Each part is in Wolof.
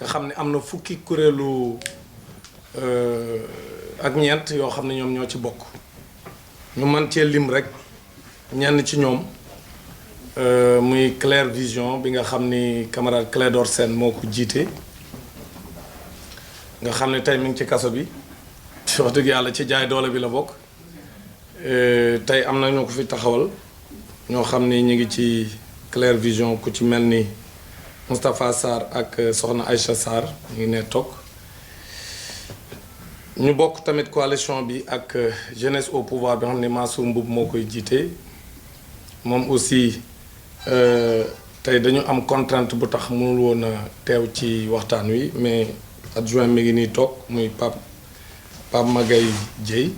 nga xam ne am na fukki kuréelu ak ñeent yoo xam ne ñoom ñoo ci bokk ñu mën cee lim rek ñenn ci ñoom muy Claire Vision bi nga xam ni camarade Clédor Sène moo ko jiite nga xam ne tey mi ngi ci kaso bi wax dëgg yàlla ci jaay doole bi la bokk tey am na ñoo ko fi taxawal ñoo xam ni ñu ngi ci Claire Vision ku ci mel ni Moustapha Sarr ak soxna Aïcha Sarr ñu ngi ne toog ñu bokk tamit coalition bi ak jeunesse au pouvoir bi nga xam ne Mansour Mboub moo koy jiite moom aussi tey dañu am contrainte bu tax mënul woon a teew ci waxtaan wi mais adjoint mi ngi nii toog muy Pape Magaye Dieye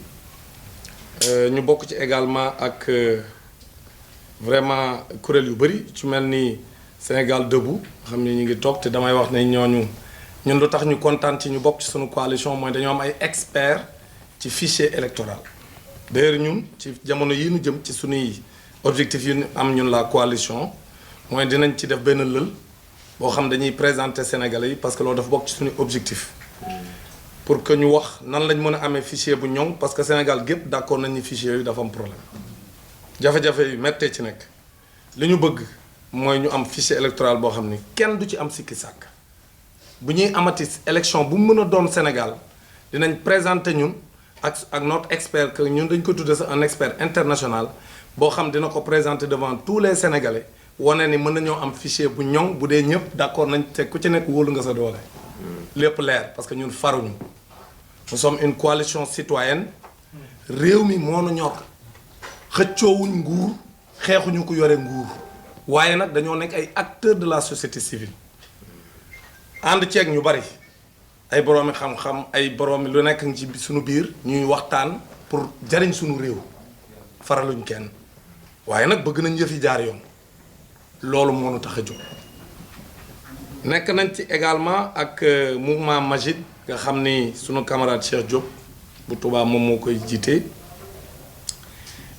ñu bokk ci également ak vraiment kuréel yu bëri ci mel ni Sénégal debout xam ne ñu ngi toog te damay wax ne ñooñu ñun lu tax ñu kontaan ci ñu bokk ci suñu coalition mooy dañoo am ay experts ci fichier électoral d'ailleurs ñun ci jamono yi ñu jëm ci suñuy objectif yi ñu am ñun la coalition mooy dinañ ci def benn lël boo xam dañuy présenter Sénégalais yi parce que loolu dafa bokk ci suñu objectif pour que ñu wax nan lañ mën a amee fichier bu ñoŋ parce que Sénégal gépp d'accord nañ ni fichier yooyu dafa am problème jafe-jafe yu méttee ci nekk li ñu bëgg mooy ñu am fichier électoral boo xam ni kenn du ci am sikki sàkk bu ñuy amati élection bu mën a doon Sénégal dinañ présenter ñun ak notre expert que ñun dañ ko tudde sax un expert international boo xam dina ko présenter devant tous les Sénégalais wane ni mën nañoo am fichier bu ñoŋ bu dee ñëpp d'accord nañ te ku ci nekk wóolu nga sa doole lépp leer parce que ñun faruñu nous sommes une coalition citoyenne réew mi moo nu ñor xëccoowuñ nguur xeexuñu ko yore nguur waaye nag dañoo nekk ay acteurs de la société civile ànd ceeg ñu bari ay boroomi xam-xam ay boroomi lu nekk ci suñu biir ñuy waxtaan pour jariñ suñu réew faraluñ kenn waaye nag bëgg nañ yëf yi jaar yoon loolu moo nu tax a jóg nekk nañ ci également ak mouvement Magid nga xam ni sunu camarade Cheikh Diop bu Touba moom moo koy jiite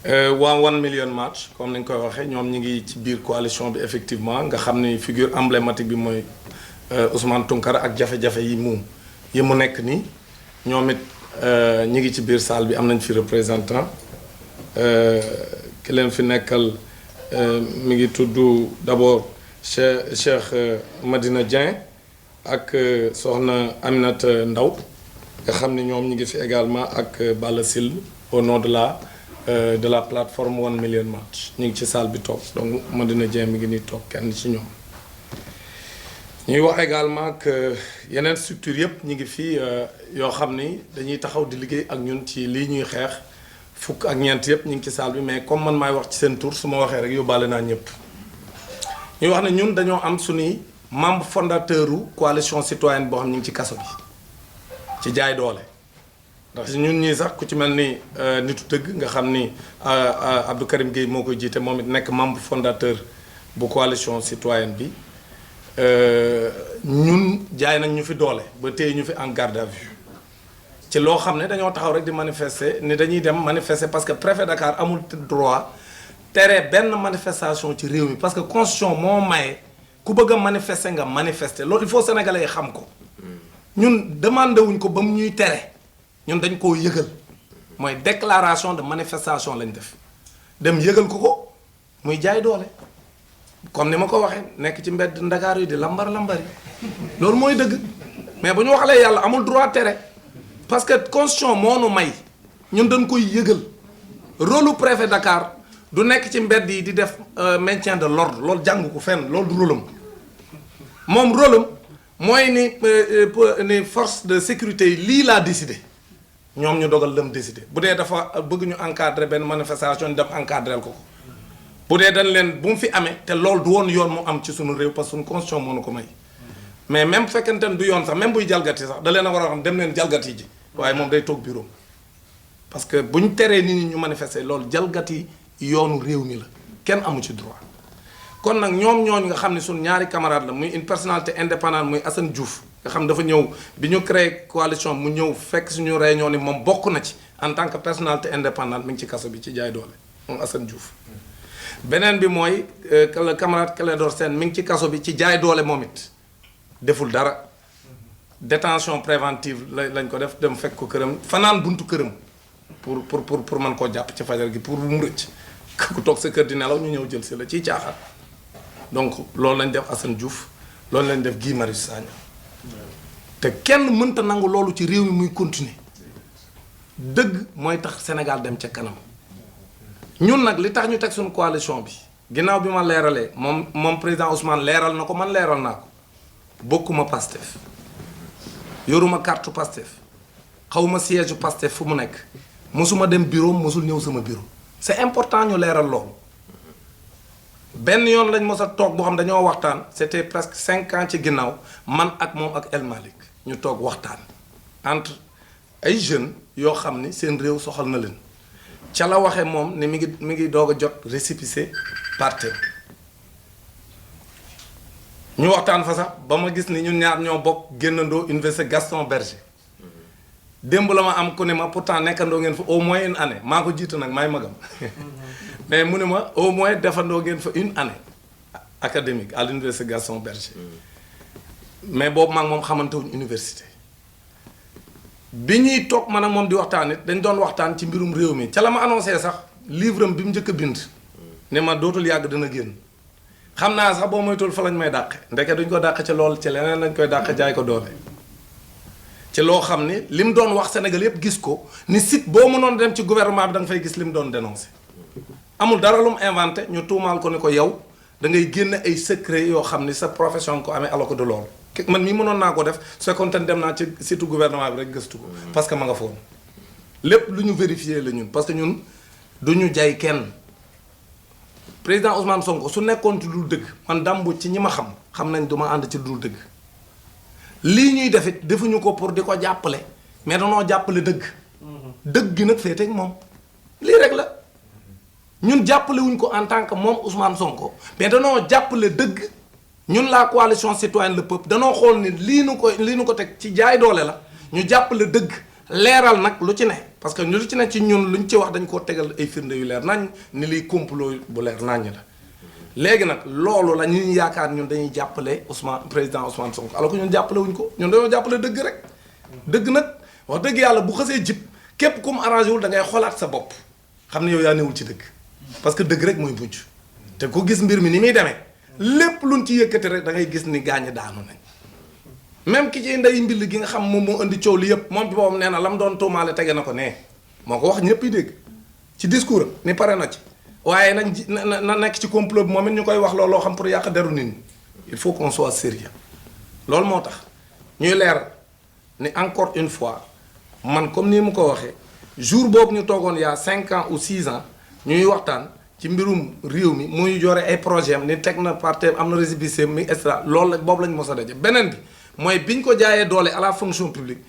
waa 1 million march comme ni ñu koy waxee ñoom ñi ngi ci biir coalition bi effectivement nga xam ni figure emblématique bi mooy Ousmane Tounkara ak jafe-jafe yi mu nekk nii ñoom it ñi ngi ci biir salle bi am nañ fi représentant ki leen fi nekkal mi ngi tudd d'abord Cheikh Madina Dieng ak soxna Aminata Ndaw nga xam ni ñoom ñi ngi fi également ak Balla Sil au nom de la plateforme 1 million march ñu ngi ci salle bi toog donc Madina Dieng mi ngi nii toog kenn ci ñoom ñuy wax également que yeneen structure yëpp ñu ngi fii yoo xam ni dañuy taxaw di liggéey ak ñun ci lii ñuy xeex fukk ak ñeent yëpp ñu ngi ci salle bi mais comme man maay wax ci seen tour su ma waxee rek yóbbaale naa ñëpp ñuy wax ne ñun dañoo am suñuy membre fondateur u coalition citoyenne boo xam ñu ngi ci kaso bi ci jaay doole ndax ñun ñii sax ku ci mel ni nitu dëgg nga xam ni Abdou Karim Gueye moo koy jiite moom it nekk membre fondateur bu coalition citoyenne bi ñun jaay nañ ñu fi doole ba tey ñu fi en garde à vue ci loo xam ne dañoo taxaw rek di manifester ni dañuy dem manifester parce que préfet Dakar amul droit tere benn manifestation ci réew mi parce que constitution moo maye ku bëgg a manifester nga manifester loolu il faut sénégalais yi xam ko ñun demandé wuñ ko ba mu ñuy tere ñun dañ koo yëgal mooy déclaration de manifestation lañ def dem yëgal ko muy jaay doole comme ni ma ko waxee nekk ci mbedd Ndakaar yi di lambar yi loolu mooy dëgg mais bu ñu waxalee yàlla amul droit tere parce que constitution moo nu may ñun dañ koy yëgal rôle lu préfet Dakar du nekk ci mbedd yi di def maintien de l'ordre loolu jàng ko fenn loolu du rôle am moom rôle am mooy ni force de sécurité yi lii laa décidé ñoom ñu dogal lam décidé bu dee dafa bëgg ñu encadrer benn manifestation ñu dem encadrer ko bu dee dañ leen bu mu fi amee te loolu du woon yoon mu am ci suñu réew parce que suñu constitution moo nu ko may mais même fekkente ne du yoon sax même buy jalgati sax da leen a war a xam dem leen jalgati ji waaye moom day toog bureau parce que bu ñu teree nit ñi ñu manifester loolu jalgati yoonu réew mi la kenn amu ci droit kon nag ñoom ñooñu nga xam ne suñu ñaari camarade la muy une personnalité indépendante muy Assane Diouf nga xam dafa ñëw bi ñu créé coalition mu ñëw fekk suñu réunion ni moom bokk na ci en tant que personnalité indépendante mi ngi ci kaso bi ci jaay doole moom Assane Diouf beneen bi mooy le camarade Clédor Sène mi ngi ci kaso bi ci jaay doole moom it deful dara détention préventive lañ ko def dem fekk ko këram fanaan buntu këram pour mën koo jàpp ci fajar gi pour mu rëcc ku toog sa kër di nelaw ñu ñëw jël si la ciy caaxaan donc loolu lañ def Assane Diouf loolu lañ def Guy Marius Sagna te kenn mënta nangu loolu ci réew mi muy continuer dëgg mooy tax Sénégal dem ca kanam ñun nag li tax ñu teg suñu coalition bi ginnaaw bi ma leeralee moom président Ousmane leeral na ko man leeral naa ko bokkuma Pastef yoruma carte Pastef xawma siège Pastef fu mu nekk mosuma dem bureau mosul ñëw sama bureau c'est important ñu leeral loolu benn yoon lañ mos a toog boo xam dañoo waxtaan c'était presque 5 ans ci ginnaaw man ak moom ak El Malick ñu toog waxtaan entre ay jeunes yoo xam ni seen réew soxal na leen ca la waxee moom ni mi ngi doog a jot récépissé parti ñu waxtaan fa sax ba ma gis ni ñun ñaar ñoo bokk génnandoo université Gaston Berger démb la ma am ku ne ma pourtant nekkandoo ngeen fa au moins une année maa ko jiitu nag maay magam mais mu ne ma au moins defandoo ngeen fa une année académique à l'université Gaston Berger mais boobu maa ngi moom xamante wuñ université bi ñuy toog man ak moom di waxtaan it dañ doon waxtaan ci mbirum réew mi ca la ma annoncé sax livre am bi mu njëkk a bind ne ma dootul yàgg dina génn xam naa sax boo moytul fa lañ may dàqe ndeke duñ ko dàqe ci lool ci leneen lañ koy dàqe jaay ko doole ci loo xam ni li mu doon wax Sénégal yépp gis ko ni site boo mënoon dem ci gouvernement bi da nga fay gis li mu doon dénoncé amul dara lu mu inventé ñu tuumaal ko ni ko yow da ngay génn ay secret yoo xam ni sa profession ko amee alors que de loolu man mii mënoon naa ko def su fekkoon te dem naa ci site gouvernement bi rek gëstu ko parce que ma nga foon lépp lu ñu vérifié la ñun parce que ñun du ñu jay kenn président Ousmane Sonko su nekkoon ci dul dëgg man dàmbu ci ñi ma xam nañ du ma ànd ci dul dëgg lii ñuy def it defuñu ko pour di ko jàppale mais danoo jàppale dëgg dëgg gi nag féeteeg moom lii rek la ñun jàppale wuñ ko en tant que moom Ousmane Sonko mais danoo jàppale dëgg ñun la coalition citoyenne le peuple danoo xool ni lii nu ko teg ci jaay doole la ñu jàppale dëgg leeral nag lu ci ne parce que lu ci ne ci ñun luñ ci wax dañ koo tegal ay firnde yu leer nañ ni liy complot bu leer nañ la léegi nag loolu la ñu yaakaar ñun dañuy jàppale président Ousmane Sonko alors que ñun jàppale wuñ ko ñun dañoo jàppale dëgg rek dëgg nag wax dëgg yàlla bu xësee jib képp ku mu arrangé wul da ngay xoolaat sa bopp xam ne yow yaa newul ci dëgg parce que dëgg rek mooy mujj te ku gis mbir mi ni muy demee lépp luñ ci yëkkati rek da ngay gis ni gaañi daanu nañ même ki ci ndey mbill gi nga xam moom moo indi coow li yëpp moom bi boobu nee na la mu doon tuumaale tege na ko nee moo ko wax ñëpp yi dégg ci discours ni pare na ci waaye na nekk ci complot bi moom it ñu koy wax looloo xam pour yàq deru nit ñi il faut qu'on soit sérieux loolu moo tax ñuy leer ni encore une fois man comme ni mu ko waxee jour boobu ñu toogoon y a 5 ans ou 6 ans ñuy waxtaan ci mbirum réew mi muy yore ay projet am ni teg na parti am na récépissé mi et cetera loolu la boobu lañ mos a daje beneen bi mooy biñ ko jaayee doole à la fonction publique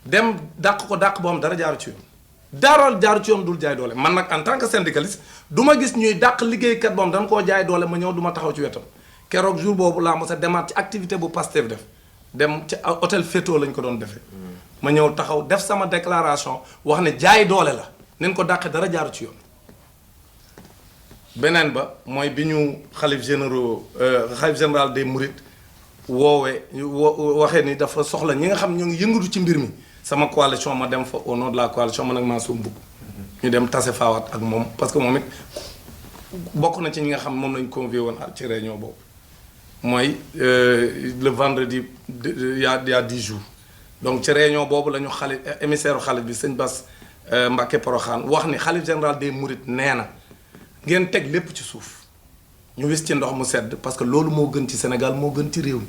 dem dàq ko dàq boo xam dara jaaru ci yoon dara jaaru ci yoon dul jaay doole man nag en tant que syndicaliste du ma gis ñuy dàq liggéeykat boom dañ koo jaay doole ma ñëw du ma taxaw ci wetam keroog jour boobu laa mos a demaat ci activité bu Pastef def dem ci hôtel Feto lañ ko doon defee ma ñëw taxaw def sama déclaration wax ne jaay doole la nañ ko dàqee dara jaaru ci yoon beneen ba mooy bi ñu xalif général des Mourides woowee waxee ni dafa soxla ñi nga xam ñoo ngi yëngatu ci mbir mi sama coalition ma dem fa au nom de la coalition man ak Mansour Mboup ñu dem tase faawaat ak moom parce que moom it bokk na ci ñi nga xam moom lañ convié woon ci réunion boobu mooy le vendredi y a 10 jours donc ci réunion boobu la ñu xalif émissaire xalif bi sëñ Bass Mbacké Porokhane wax ni xalif général des Mourides nee na ngeen teg lépp ci suuf ñu wis ci ndox mu sedd parce que loolu moo gën ci Sénégal moo gën ci réew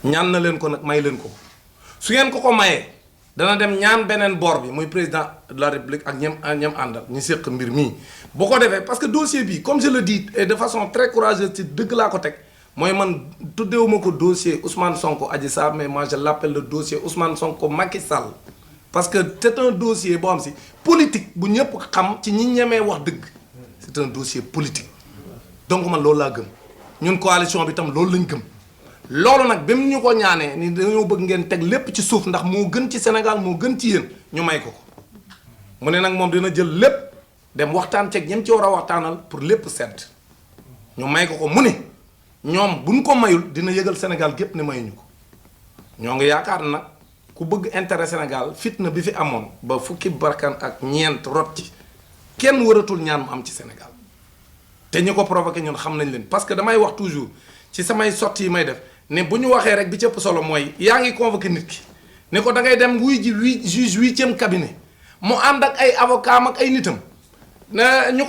mi ñaan na leen ko nag may leen ko su ngeen ko mayee dana dem ñaan beneen boor bi muy président de la République ak ñam àndal ñu séq mbir mii bu ko defee parce que dossier bi comme je le dis et de façon très courageuse ci dëgg laa ko teg mooy man tuddewuma ko dossier Ousmane Sonko Adji Sarr mais moi je l'appelle le dossier Ousmane Sonko Macky Sall parce que c'est un dossier boo xam si politique bu ñëpp xam ci ñi ñemee wax dëgg c'est un dossier politique donc man loolu laa gëm ñun coalition bi tam loolu lañ gëm loolu nag bi mu ñu ko ñaanee ni dañoo bëgg ngeen teg lépp ci suuf ndax moo gën ci Sénégal moo gën ci yéen ñu may ko mu ne nag moom dina jël lépp dem waxtaan ceeg ñam ci war a waxtaanal pour lépp sedd ñu may ko mu ne ñoom buñ ko mayul dina yëgal Sénégal gépp ne mayuñu ko ñoo ngi yaakaar nag ku bëgg intérêt Sénégal fitna bi fi amoon ba fukki barkan ak ñeent rot ci kenn waratul ñaan mu am ci Sénégal te ñi ko provoqué ñun xam nañ leen parce que damay wax toujours ci samay sotti yi may def ne bu ñu waxee rek bi cëpp solo mooy yaa ngi convoqué nit ki ne ko da ngay dem wuy ji juge 8e cabinet mu ànd ak ay avocat ak ay nitam ñu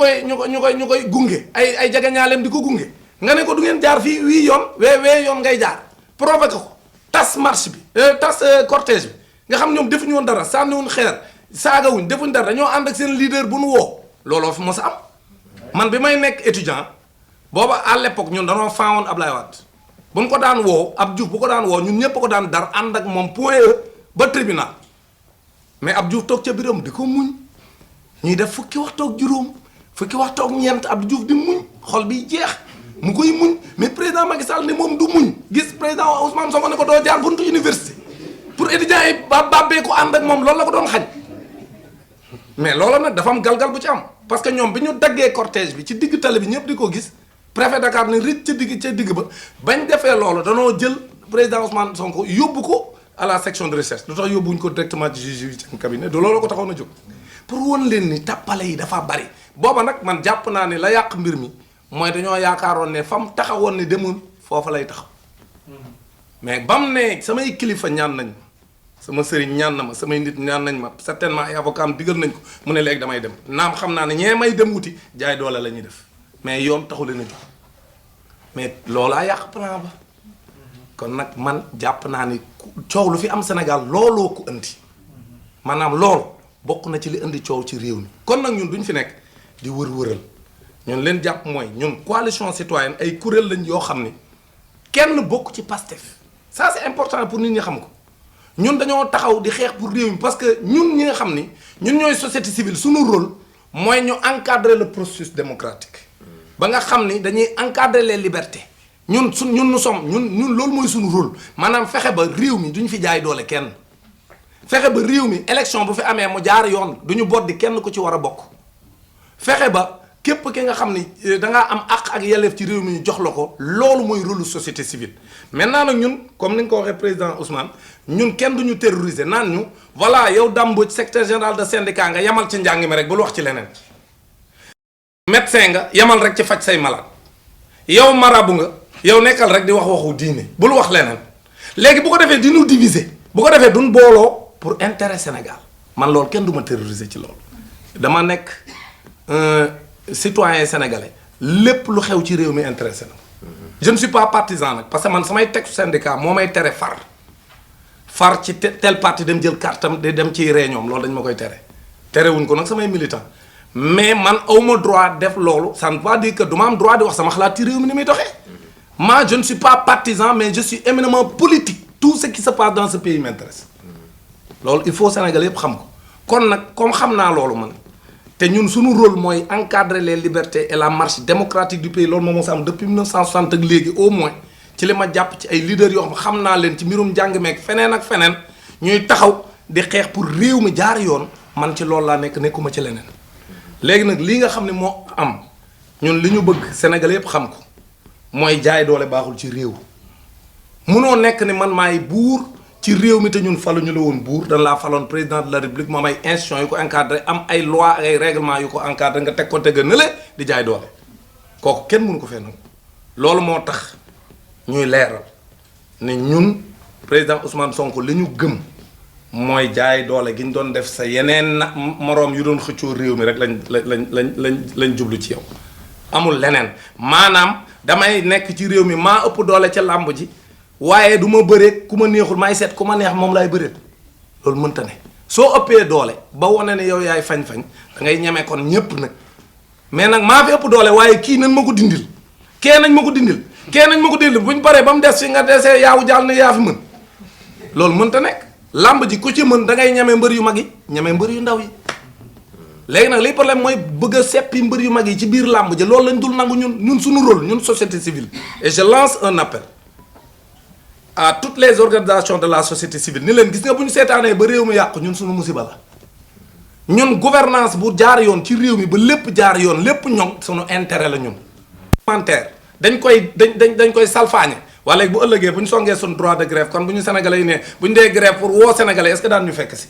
koy gunge ay jagañaaleem di ko gunge nga ne ko du ngeen jaar fii wii yoon wee yoon ngay jaar provoqué ko tas marche bi tas cortège bi nga xam ñoom defuñu woon dara sànniwuñ xeer saagawuñ defuñ dara dañoo ànd ak seen leader bu nu woo looloo fi mos a am man bi may nekk étudiant booba à l'époque ñun danoo faawoon Ablaye Wade bu ñu ko daan woo ab Diouf bu ko daan woo ñun ñëpp ko daan dar ànd ak moom point E ba tribunal mais ab Diouf toog ca biram di ko muñ ñuy def fukki waxtu ak juróom fukki waxtu ak ñeent ab Diouf di muñ xol bi jeex mu koy muñ mais président Macky Sall ne moom du muñ gis président Ousmane Sonko ne ko doo jaar buntu université pour étudiants yi bàbbee ko ànd ak moom loolu la ko doon xañ mais loolu nag dafa am galgal bu ci am parce que ñoom bi ñu daggee cortège bi ci digg tali bi ñëpp di ko gis préfet Dakar ne rëcc ca digg ba bañ defee loolu danoo jël président Ousmane Sonko yóbbu ko à la section de recherche lu tax yóbbuñ ko directement ci juge 8e cabinet de loolu ko taxoon a jóg pour won leen ni tàppale yi dafa bari booba nag man jàpp naa ne la yàq mbir mi mooy dañoo yaakaaroon ne fam taxawoon ne demul foofa lay taxaw mais bam ne samay kilifa ñaan nañ sama sëriñ ñaan na ma samay nit ñaan nañ ma certainement ay avocat am digal nañ ko mu ne léegi damay dem naam xam naa ne ñee may dem wuti jaay doole la ñuy def mais yoon taxu leen a jóg mais loolaa yàq plan ba kon nag man jàpp naa ni coow lu fi am Sénégal looloo ko indi maanaam loolu bokk na ci li indi coow ci réew mi kon nag ñun duñ fi nekk di wër-wëral ñun leen jàpp mooy ñun coalition citoyenne ay kuréel lañ yoo xam ni kenn bokk ci Pastef ça c'est important pour nit ñi xam ko ñun dañoo taxaw di xeex pour réew mi parce que ñun ñi nga xam ni ñun ñooy société civile suñu rôle mooy ñu encadrer le processus démocratique ba nga xam ni dañuy encadrer les libertés ñun ñun loolu mooy suñu rôle maanaam fexe ba réew mi duñu fi jaay doole kenn fexe ba réew mi élection bu fi amee mu jaar yoon duñu boddi kenn ku ci war a bokk fexe ba képp ki nga xam ni dangaa am àq ak yelleef ci réew mi ñu jox la ko loolu mooy rôle société civile maintenant nag ñun comme ni nga ko waxee président Ousmane ñun kenn duñu terroriser naan ñu voilà yow Dame Mbodj secrétaire général de syndicat nga yamal ci njàng mi rek bul wax ci leneen médecin nga yamal rek ci faj say malade yow marabu nga yow nekkal rek di wax waxu diine bul wax leneen léegi bu ko defee di ñu diviser bu ko defee duñ booloo pour intérêt Sénégal man loolu kenn du ma terroriser ci loolu dama nekk citoyen sénégalais lépp lu xew ci réew mi intéressé na je ne suis pas partisan nag parce que man samay texte syndicat moo may tere far ci tel parti dem jël kartam di dem ci réunion loolu dañ ma koy tere wuñ ko nag samay militant mais man awma droit def loolu ça ne veut pas dire que du ma am droit di wax sama xalaat ci réew mi ni muy doxee moi je ne suis pas partisan mais je suis éminemment politique tout ce qui se passe dans ce pays m'intéresse loolu il faut Sénégal yëpp xam ko kon nag comme xam naa loolu man te ñun suñu rôle mooy encadrer les libertés et la marche démocratique du pays loolu moom moo sa am depuis 1960 ak léegi au moins ci li ma jàpp ci ay leaders yoo xam naa leen ci mbirum njàng meek feneen ak feneen ñuy taxaw di xeex pour réew mi jaar yoon man ci loolu laa nekkuma ci leneen léegi nag lii nga xam ne moo am ñun li ñu bëgg Sénégal yëpp xam ko mooy jaay doole baaxul ci réew munoo nekk ni man maay buur ci réew mi te ñun faluñu la woon buur dañ laa faloon président de la république moom ay institutions yu ko encadré am ay loi ak ay règlement yu ko encadré nga teg ko teg na le di jaay doole kooku kenn mënu ko fee nangu loolu moo tax ñuy leeral ne ñun président Ousmane Sonko li ñu gëm mooy jaay doole gi ñu doon def sa yeneen moroom yu doon xëccoo réew mi rek lañ jublu ci yow amul leneen maanaam damay nekk ci réew mi maa ëpp doole ca làmb ji waaye du ma bëreeg ku ma neexul maay seet ku ma neex moom laay bëreet loolu mënta ne soo ëppee doole ba wane ne yow yaay fañ-fañ da ngay ñeme kon ñépp nag mais nag maa fi ëpp doole waaye kii nañ ma ko dindil kee nañ ma ko dindil buñ paree ba mu des fi nga desee yaawu jàll ne yaa fi mën loolu mënta nekk làmb ji ku ci mën da ngay ñeme mbër yu mag yi ñeme mbër yu ndaw yi léegi nag liy problème mooy bëgg a seppi mbër yu mag yi ci biir làmb ji loolu lañ dul nangu ñun suñu rôle ñun société civile et je lance un appel à toutes les organisations de la société civile ni leen gis nga bu ñu seetaanee ba réew mi yàqu ñun suñu musiba la ñun gouvernance bu jaar yoon ci réew mi ba lépp jaar yoon lépp ñoŋ suñu intérêt la ñun. commentaire dañ koy salfaañe wala léegi bu ëllëgee bu ñu songee suñ droit de grève kon bu ñu sénégalais yi ne bu ñu dee grève pour woo sénégalais est-ce que daan ñu fekk si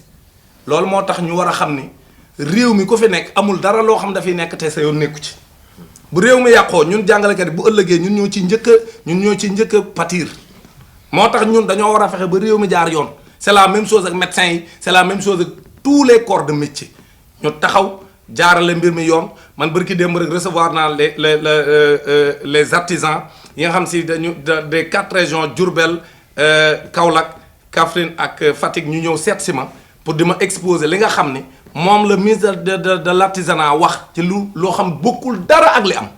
loolu moo tax ñu war a xam ni réew mi ku fi nekk amul dara loo xam dafay nekk te sa yoon nekku ci bu réew mi yàqoo ñun jàngalekat yi bu ëllëgee ñun ñoo ci njëkk a pâtir moo tax ñun dañoo war a fexe ba réew mi jaar yoon c'est la même chose ak médecins yi c'est la même chose ak tous les corps de métier ñu taxaw jaarale mbir mi yoon man bërki démb rek recevoir naa les artisans yi nga xam si dañu des 4 régions Diourbel Kaolack Kaffrine ak Fatick ñu ñëw seet si ma pour di ma exposer li nga xam ni moom le ministre de l'artisanat wax ci loo xam bokkul dara ak li am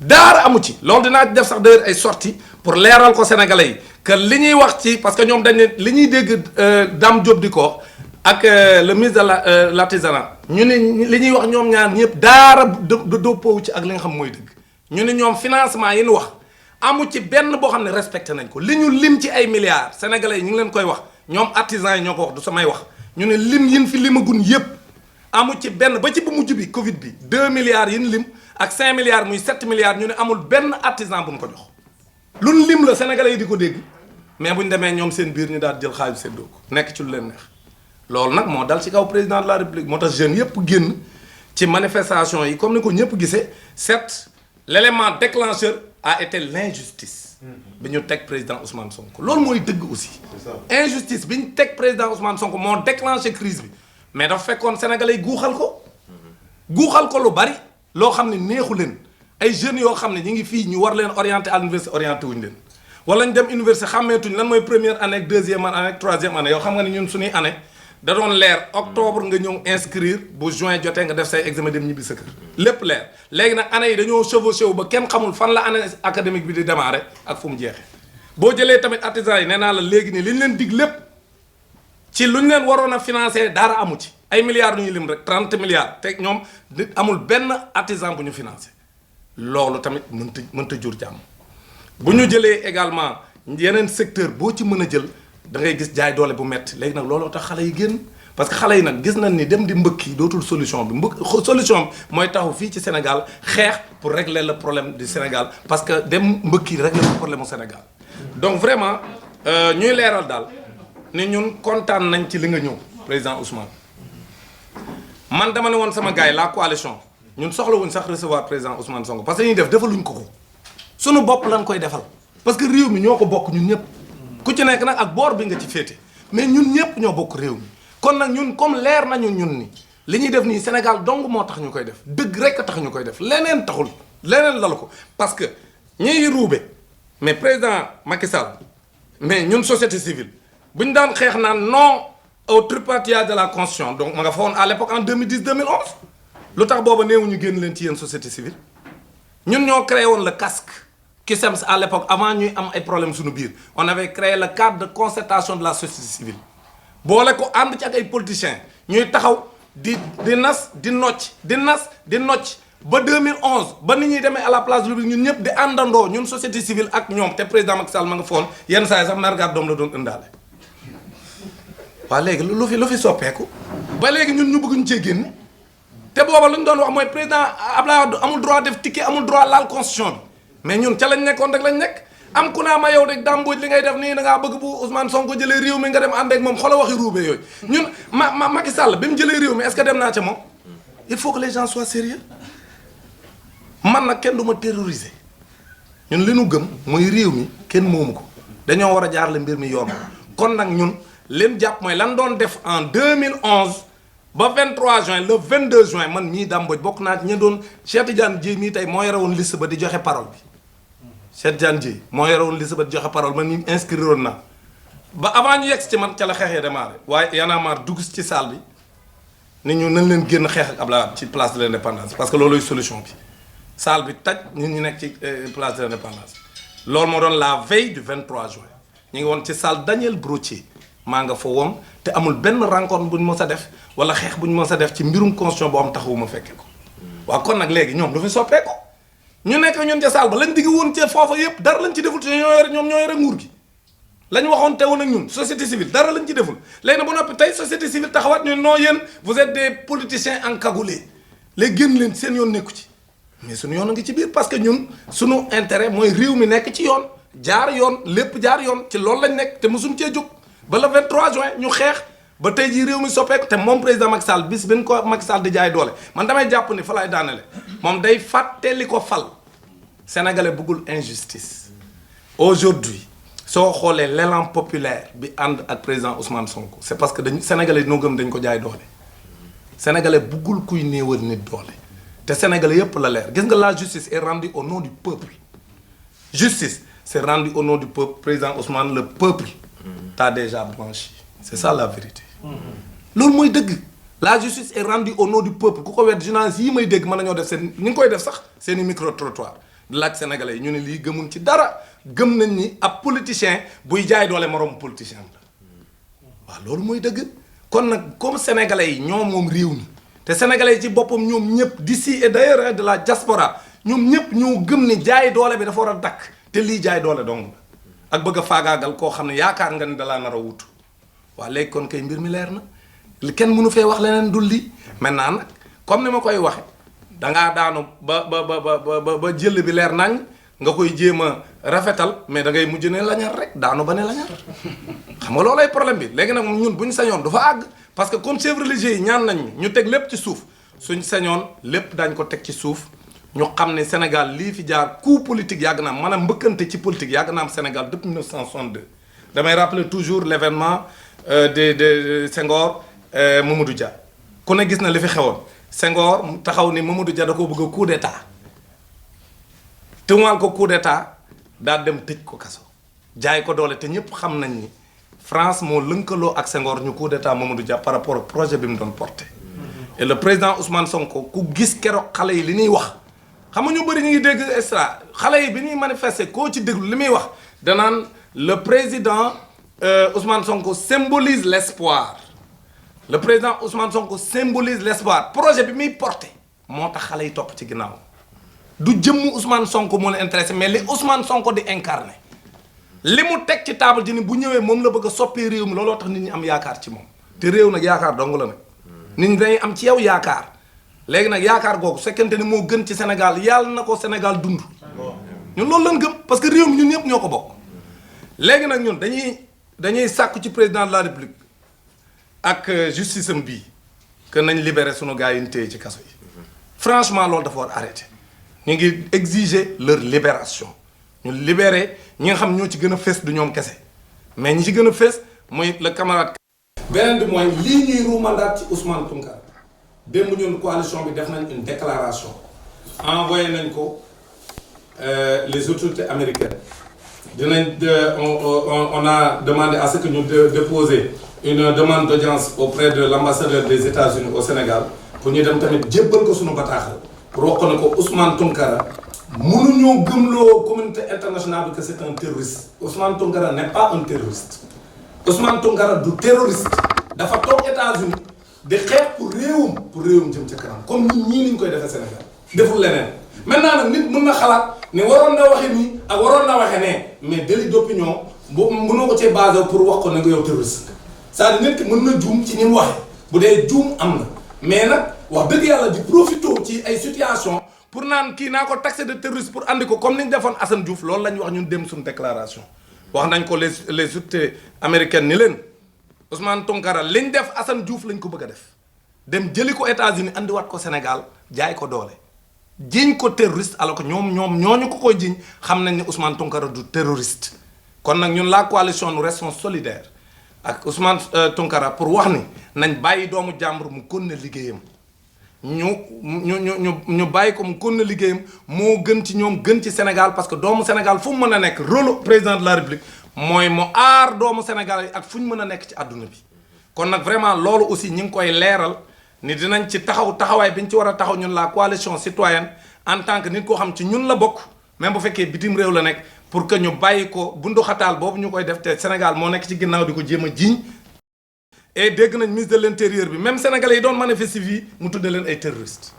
dara amu ci loolu dinaa def sax d'ailleurs ay sorties pour leeral ko sénégalais yi que li ñuy wax ci parce que ñoom dañ ne li ñuy dégg Dame Diop di ko ak le ministre de l'artisanat ñu ne li ñuy wax ñoom ñaar ñëpp daara dëppoo ci ak li nga xam mooy dëgg ñu ne ñoom financement yi ñu wax amu ci benn boo xam ne respecté nañ ko li ñu lim ci ay milliards sénégalais yi ñu ngi leen koy wax ñoom artisans yi ñoo ko wax du samay wax ñu ne lim yin fi limagun yëpp amu ci benn ba ci bu mujj bi Covid bi 2 milliards yin lim ak 5 milliards muy 7 milliards ñu ne amul benn artisan bu ñu ko jox luñ lim la sénégalais yi di ko dégg mais bu ñu demee ñoom seen biir ñu daal jël xaalis seddoo ko nekk ci lu leen neex loolu nag moo dal ci kaw président de la république moo tax jeunes yëpp génn ci manifestation yi comme ni ko ñëpp gisee certes l'élément déclencheur a été l'injustice bi ñu teg président Ousmane Sonko loolu mooy dëgg aussi injustice bi ñu teg président Ousmane Sonko moo déclenché crise bi mais dafa fekkoon sénégalais yi guuxal ko lu bari loo xam ne neexu leen ay jeunes yoo xam ne ñu ngi fii ñu war leen orienté à l'université orienté wuñu leen wala ñu dem université xàmmeetuñ lan mooy première année ak deuxième année ak troisième année yow xam nga ne ñun suñuy année da doon leer octobre nga ñëw inscrire bu juin jotee nga def say examen dem ñibbi sa kër lépp leer léegi nag année yi dañoo chevauché wu ba kenn xamul fan la année académique bi di démarrer ak fu mu jeexee boo jëlee tamit artisans yi nee naa la léegi nii li ñu leen dig lépp ci lu ñu leen waroon a financer dara amu ci ay milliards ñu lim rek 30 milliards te ñoom amul benn artisan bu ñu financé loolu tamit mënta jur jàmm bu ñu jëlee également yeneen secteur boo ci mën a jël da ngay gis jaay doole bu metti léegi nag looloo tax xale yi génn parce que xale yi nag gis nañ ni dem di mbëkk yi dootul solution bi solution bi mooy taxu fii ci Sénégal xeex pour régler le problème du Sénégal parce que dem mbëkk yi régler le problème au Sénégal donc vraiment ñuy leeral daal ni ñun kontaan nañ ci li nga ñëw président Ousmane man dama ne woon sama gars yi la coalition ñun soxlawuñ sax recevoir président Ousmane Sonko parce que ñuy def defaluñ ko sunu bopp lañ koy defal parce que réew mi ñoo ko bokk ñun ñëpp ku ci nekk nag ak boor bi nga ci féete mais ñun ñëpp ñoo bokk réew mi kon nag ñun comme leer nañu ñun ni li ñuy def nii Sénégal dong moo tax ñu koy def dëgg rek a tax ñu koy def leneen taxul leneen lalu ko parce que ñiy ruube mais président Macky Sall mais ñun société civile bu ñu daan xeex naan non au tripatouillage de la constitution donc ma nga fa woon à l'époque en 2010 2011 lu tax booba néewu ñu génn leen ci yéen société civile ñun ñoo créé woon le casque CUSEMS à l'époque avant ñuy am ay problème suñu biir on avait créé le cadre de concertation de la société civile boole ko ànd ci ak ay politiciens ñuy taxaw di nas di nocc ba 2011 ba ni ñuy demee à la place publique ñun ñëpp di àndandoo ñun société civile ak ñoom te président Macky Sall ma nga foon yenn saa yi sax mergaat doom la doon ëndaale waa léegi lu fi soppeeku ba léegi ñun ñu bëgg ñu cee génne te booba lu ñu doon wax mooy président Abdoulaye Wade amul droit def ticket amul droit laal constitution bi mais ñun ca lañ nekkoon rek lañ nekk am ku naa ma yow rek dàmbooj li ngay def nii da ngaa bëgg bu Ousmane Sonko jëlee réew mi nga dem ànd ak moom xoolal waxi ruube yooyu ñun Macky Sall bi mu jëlee réew mi est-ce que dem naa ca moom il faut que les gens soient sérieux man nag kenn du ma terroriser ñun li nu gëm mooy réew mi kenn moomu ko dañoo war a jaarale mbir mi yoon kon nag ñun leen jàpp mooy lan doon def en 2011 ba 23 juin le 22 juin man mii dàmbooj bokk naa ci ña doon Cheikh Tidiane Dièye mii tey moo yore woon liste ba di joxe parole bi Cheikh Tidiane Dièye moo yore woon liste ba di joxe parole man ñu inscrire woon naa ba avant ñu yegg ci man ca la xeexee démarré waaye Y'en a marre dugg ci salle bi ni ñu nañ leen génn xeex ak Abdoulaye Wade ci place de l'indépendance parce que looluy solution bi salle bi taj ñun ñu nekk ci place de l'indépendance loolu moo doon la veille du 23 juin ñu ngi woon ci salle Daniel Brottier maa nga fa woon te amul benn rencontre bu ñu mës a def wala xeex bu ñu mës a def ci mbirum constitution boo am taxawuma fekke ko waaw kon nag léegi ñoom du fi soppeeku ñu nekk ñun ca salle ba lañ digg woon ca foofa yëpp dara lañ ci deful te ñoom ñoo yore nguur gi lañ waxoon teewoon ak ñun société civile dara lañ ci deful léegi nag bu noppi tey société civile taxawaat ñun non yéen vous êtes des politiciens encagoulés léegi génn leen seen yoon nekku ci mais suñu yoon a ngi ci biir parce que ñun suñu intérêt mooy réew mi nekk ci yoon jaar yoon lépp jaar yoon ci loolu lañ nekk te mosuñ cee jóg ba le 23 juin ñu xeex ba tey jii réew mi soppeeku te moom président Macky Sall bis benn ko Macky Sall di jaay doole man damay jàpp ni fa laay daanele moom day fàtte li ko fal sénégalais bëggul injustice aujourd'hui soo xoolee l'élan populaire bi ànd ak président Ousmane Sonko c'est parce que dañu sénégalais noo gëm dañ ko jaay doole sénégalais bëggul kuy néewal nit doole te sénégalais yépp la leer gis nga la justice est rendue au nom du peuple justice c'est rendu au nom du peuple président Ousmane le peuple t'a déjà blanchi c'est ça la vérité loolu mooy dëgg la justice est rendue au nom du peuple ku ko wet journaliste yi may dégg mën nañoo def seen ñu ngi koy def sax seen i micro trottoir di laaj sénégalais yi ñu ne lii gëmuñ ci dara gëm nañ ni ab politicien buy jaay doole moroom politicien la waaw loolu mooy dëgg kon nag comme sénégalais yi ñoom moom réew mi te sénégalais yi ci boppam ñoom ñëpp d'ici et d'ailleurs de la diaspora ñoom ñëpp ñoo gëm ni jaay doole bi dafa war a dakk te lii jaay doole dong la ak bëgg a faagaagal koo xam ne yaakaar nga ni dalaa nar a wutu waaw léegi kon kay mbir mi leer na li kenn mënu fee wax leneen dul lii maintenant nag comme ni ma koy waxe dangaa daanu ba jël bi leer nañ nga koy jéem a rafetal mais da ngay mujj ne lañar rek daanu ba ne lañar xam nga loolay problème bi léegi nag ñun bu ñu sañoon du fa àgg parce que comme chefs religieux yi ñaan nañ ñu teg lépp ci suuf suñ sañoon lépp dañ ko teg ci suuf ñu xam ne Sénégal lii fi jaar coup politique yàgg na am maanaam mbëkkante ci politique yàgg na am Sénégal depuis 1962 damay rappeler toujours l'événement de Senghor Mamadou Dia ku ne gis na li fi xewoon Senghor taxaw ni Mamadou Dia da ko bëgg a coup d'état tuumaal ko coup d'état daal dem tëj ko kaso jaay ko doole te ñëpp xam nañ ni France moo lënkaloo ak Senghor ñu coup d'état Mamadou Dia par rapport ak projet bi mu doon porté et le président Ousmane Sonko ku gis keroog xale yi li ñuy wax xam nga ñu bëri ñu ngi dégg extra xale yi bi ñuy manifester koo ci déglu li muy wax danaan le président Ousmane Sonko symbolise l'espoir le président Ousmane Sonko symbolise l'espoir projet bi muy porté moo tax xale yi topp ci ginnaaw du jëmmu Ousmane Sonko moo la intéressé mais li Ousmane Sonko di incarné li mu teg ci table ji ni bu ñëwee moom la bëgg a soppi réew mi looloo tax nit ñi am yaakaar ci moom te réew nag yaakaar dong la nag nit ñi dañuy am ci yow yaakaar léegi nag yaakaar googu fekkente ni moo gën ci Sénégal yàlla na ko Sénégal dund ñun loolu lañ gëm parce que réew mi ñun ñëpp ñoo ko bokk léegi nag ñun dañuy sàkku ci président de la République ak justice am bii que nañ libérer sunu gars yi ñu téye ci kaso yi franchement loolu dafa war arrêter ñu ngi exiger leur libération ñu libérer ñi nga xam ñoo ci gën a fës du ñoom kese mais ñi ci gën a fës mooy le camarade. beneen bi mooy lii ñuy ruumandaat ci Ousmane Tounkara démb ñun coalition bi def nañ une déclaration envoyé nañ ko les autorités américaines dinañ on a demandé à ce que ñu déposer une demande d'audience auprès de l'ambassadeur des États-Unis au Sénégal pour ñu dem tamit jébbal ko suñu bataaxal pour wax ne ko Ousmane Tounkara mënuñoo gëmloo communauté internationale bi que c'est un terroriste Ousmane Tounkara n'est pas un terroriste Ousmane Tounkara du terroriste dafa toog États-Unis di xeex pour réewum jëm ca kanam comme ñun ñii niñ koy defee Sénégal deful leneen maintenant nag nit mën na xalaat ne waroon na waxe nii ak waroon na waxe ne mais délit d'opinion boobu mënoo ko cee basé pour wax ko ne nga yow terroriste c'est-à-dire nit ki mën na juum ci ni mu waxe bu dee juum am na mais nag wax dëgg yàlla di profité ci ay situation pour naan kii naa ko taxé de terroriste pour andi ko comme ni ñu defoon Assane Diouf loolu la ñu wax ñun dem suñu déclaration wax nañ ko les autorités américaines ni leen Ousmane Tounkara liñ def Assane Diouf lañ ko bëgg a def dem jëli ko États-Unis andiwaat ko Sénégal jaay ko doole jiñ ko terroriste alors que ñoom ñooñu ko koy jiñ xam nañ ne Ousmane Tounkara du terroriste kon nag ñun la coalition nous restons solidaires ak Ousmane Tounkara pour wax ni nañ bàyyi doomu jàmbur mu kon na liggéeyam ñu bàyyi ko mu kon na liggéeyam moo gën ci ñoom gën ci Sénégal parce que doomu Sénégal fu mu mën a nekk rôle président de la République mooy mu aar doomu Sénégal yi ak fu ñu mën a nekk ci àdduna bi kon nag vraiment loolu aussi ñu ngi koy leeral ni dinañ ci taxawaay bi ñu ci war a taxaw ñun la coalition citoyenne en tant que nit koo xam ci ñun la bokk même bu fekkee bitim réew la nekk pour que ñu bàyyi ko bunduxataal boobu ñu koy def te Sénégal moo nekk ci ginnaaw di ko jéem a jiiñ et dégg nañ ministre de l'intérieur bi même sénégalais yi doon manifester fii mu tudde leen ay terroristes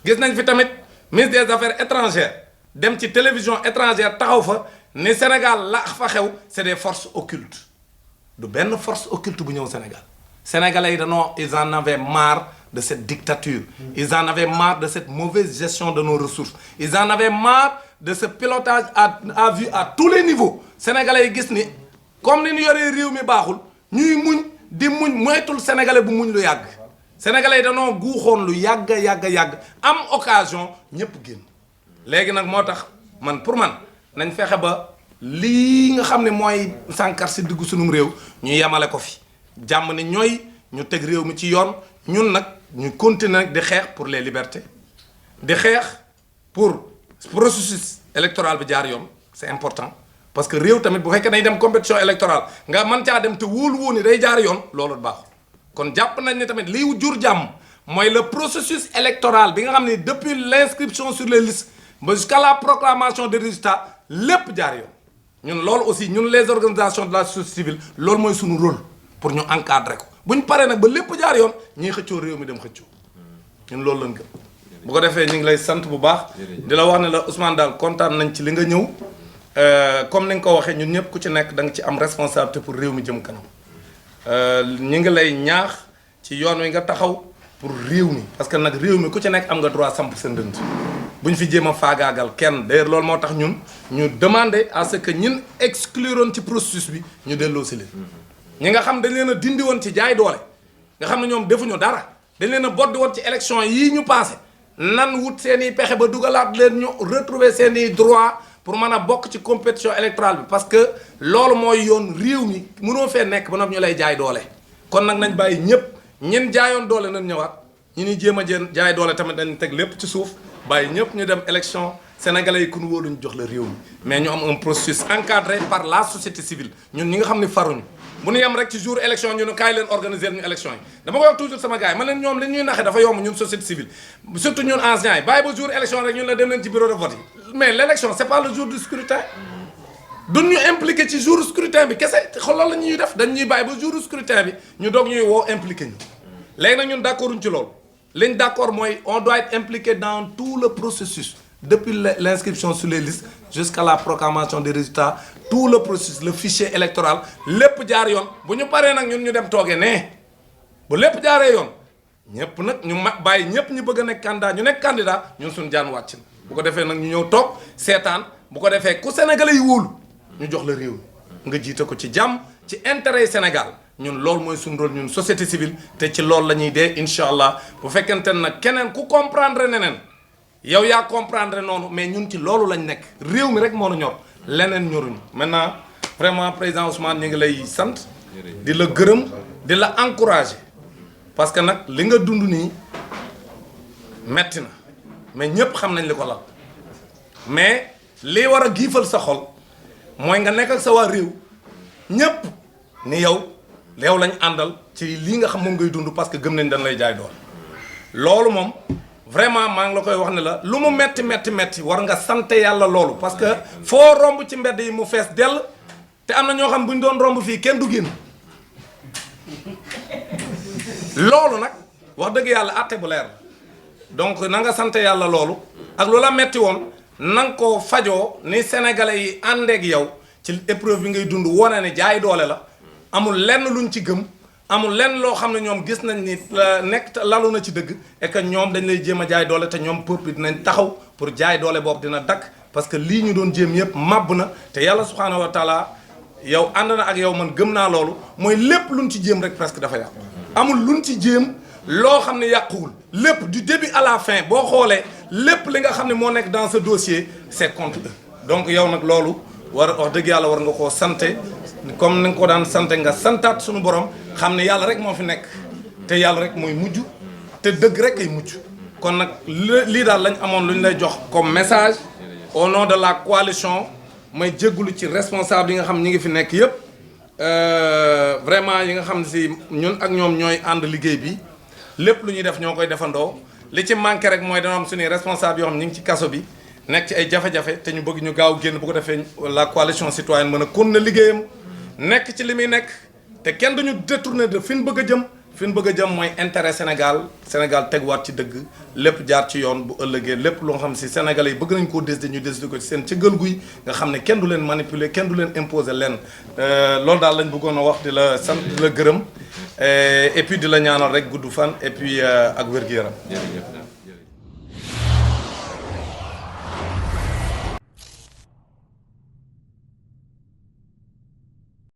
gis nañ fi tamit ministre des affaires étrangères dem ci télévision étrangère taxaw fa ne Sénégal la fa xew c'est des forces occultes du benn force occulte bu ñëw Sénégal sénégalais yi ils en avaient marre de cette dictature. Ils en avaient marre de cette mauvaise gestion de nos ressources. Ils en avaient marre de ce pilotage à vue à tous les niveaux. Sénégalais yi gis ni comme ni ñu yoree réew mi baaxul ñuy muñ di muñ moytul sénégalais bu muñ lu yàgg. Sénégalais yi danoo guuxoon lu yàgg am occasion ñëpp génn léegi nag moo tax man pour man nañ fexe ba lii nga xam ne mooy sànkar si diggu sunum réew ñu yemale ko fi jàmm ni ñooy ñu teg réew mi ci yoon ñun nag ñu continuer nag di xeex pour les libertés di xeex pour processus électoral bi jaar yoon c'est important parce que réew tamit bu fekkee dañ dem compétition électorale nga mën caa dem te wóolu ni day jaar yoon loolu baaxul kon jàpp nañ ne tamit liy jur jàmm mooy le processus électoral bi nga xam ne depuis l'inscription sur les listes ba jusqu'à la proclamation des résultats lépp jaar yoon ñun loolu aussi ñun les organisations de la société civile loolu mooy suñu rôle pour ñu encadrer ko bu ñu paree nag ba lépp jaar yoon ñiy xëccoo réew mi dem xëccoo ñun loolu lañ gëm bu ko defee ñu ngi lay sant bu baax di la wax ne la Ousmane daal kontaan nañ ci li nga ñëw comme ni nga ko waxee ñun ñëpp ku ci nekk da nga ci am responsabilité pour réew mi jëm kanam ñu ngi lay ñaax ci yoon wi nga taxaw pour réew mi parce que nag réew mi ku ci nekk am nga droit samp sa ndënd bu ñu fi jéem a faagaagal kenn d'ailleurs loolu moo tax ñun ñu demander à ce que ñun excluroon ci processus bi ñu delloo si leen ñi nga xam dañ leen a dindi woon ci jaay doole nga xam ne ñoom defuñu dara dañ leen a boddi woon ci élection yii ñu passé nan wut seen i pexe ba dugalaat leen ñu retrouver seen i droit pour mën a bokk ci compétition électorale bi parce que loolu mooy yoon réew mi mënoo fee nekk ba noppi ñu lay jaay doole kon nag nañ bàyyi ñëpp ñin jaayoon doole nañ ñëwaat ñi ni jéem a jaay doole tamit dañ teg lépp ci suuf bàyyi ñëpp ñu dem élection sénégalais yi ku ñu wóolu ñu jox la réew mi mais ñu am un processus encadré par la société civile ñun ñi nga xam ne faruñu bu ñu yem rek ci jour élection ñu ne kaay leen organiser ñu élection yi dama koy wax toujours sama gars yi man leen ñoom li ñuy naxe dafa yomb ñun société civile surtout ñun anciens yi bàyyi ba jour élection rek ñun la dem leen ci bureau de vote yi mais l' élection c' est pas le jour du scrutin duñ ñu impliqué ci jour scrutin bi kese xoolal la ñuy def dañ ñuy bàyyi ba jour scrutin bi ñu doog ñuy woo impliqué ñu léegi nag ñun d' accord uñ ci loolu liñ d' accord mooy on doit être impliqué dans tout le processus depuis l'inscription sur les listes jusqu'à la proclamation des résultats tout le processus le fichier électoral lépp jaar yoon bu ñu paree nag ñun ñu dem toogee nee bu lépp jaaree yoon ñëpp nag ñu bàyyi ñëpp ñu bëgg a nekk candidat ñu nekk candidat ñun suñu jaan wàcc na bu ko defee nag ñu ñëw toog seetaan bu ko defee ku sénégalais yi wóolu ñu jox la réew nga jiite ko ci jàmm ci intérêt yi Sénégal ñun loolu mooy suñu rôle ñun société civile te ci loolu la ñuy dee incha allah bu fekkente ne nag keneen ku comprendre neneen yow yaa comprendre noonu mais ñun ci loolu lañ nekk réew mi rek moo nu ñor leneen ñoruñu maintenant vraiment président Ousmane ñu ngi lay sant di la gërëm di la encourager parce que nag li nga dund nii metti na mais ñëpp xam nañ li ko lal mais li war a giifal sa xol mooy nga nekk ak sa waa réew ñëpp ni yow lañ àndal ci lii nga xam moom ngay dund parce que gëm nañ dañ lay jaay doole loolu moom vraiment maa ngi la koy wax ne la lu mu metti war nga sant yàlla loolu parce que foo romb ci mbedd yi mu fees dell te am na ñoo xam bu ñu doon romb fii kenn du génn loolu nag wax dëgg yàlla àtte bu leer donc na nga sant yàlla loolu ak lu la metti woon na nga ko fajoo ni sénégalais yi àndeek yow ci épreuve bi ngay dund wane ne jaay doole la amul lenn luñ ci gëm amul lenn loo xam ne ñoom gis nañ ni nekk lalu na ci dëgg et que ñoom dañ lay jéem a jaay doole te ñoom peuple dinañ taxaw pour jaay doole boobu dina dakk parce que lii ñu doon jéem yëpp màbb na te yàlla subhanahu wa taala yow ànd na ak yow man gëm naa loolu mooy lépp luñ ci jéem rek presque dafa yàqu amul luñ ci jéem loo xam ne yàquwul lépp du début à la fin boo xoolee lépp li nga xam ne moo nekk dans ce dossier c'est contre eux donc yow nag loolu war wax dëgg yàlla war nga koo sante comme ni nga ko daan sante nga santaat suñu borom xam ne yàlla rek moo fi nekk te yàlla rek mooy mujj te dëgg rek ay mujj kon nag lii daal lañ amoon lu ñu lay jox comme message au nom de la coalition may jéggulu ci responsable yi nga xam ñi ngi fi nekk yëpp vraiment yi nga xam ne si ñun ak ñoom ñooy ànd liggéey bi lépp lu ñuy def ñoo koy defandoo li ci manqué rek mooy dana am suñuy responsable yoo xam ñi ngi ci kaso bi nekk ci ay jafe-jafe te ñu bëgg ñu gaaw génn bu ko defee la coalition citoyenne mën a continuer liggéeyam nekk ci li muy nekk te kenn duñu détourner de fi ñu bëgg a jëm fi ñu bëgg a jëm mooy intérêt Sénégal teguwaat ci dëgg lépp jaar ci yoon bu ëllëgee lépp loo xam si Sénégalais yi bëgg nañ koo décider ñu décider ko ci seen ci gël guy nga xam ne kenn du leen manipuler kenn du leen imposer leen loolu daal lañ bëggoon a wax di la sant di la gërëm et puis di la ñaanal rek gudd fan et puis ak wér-gu-yaram.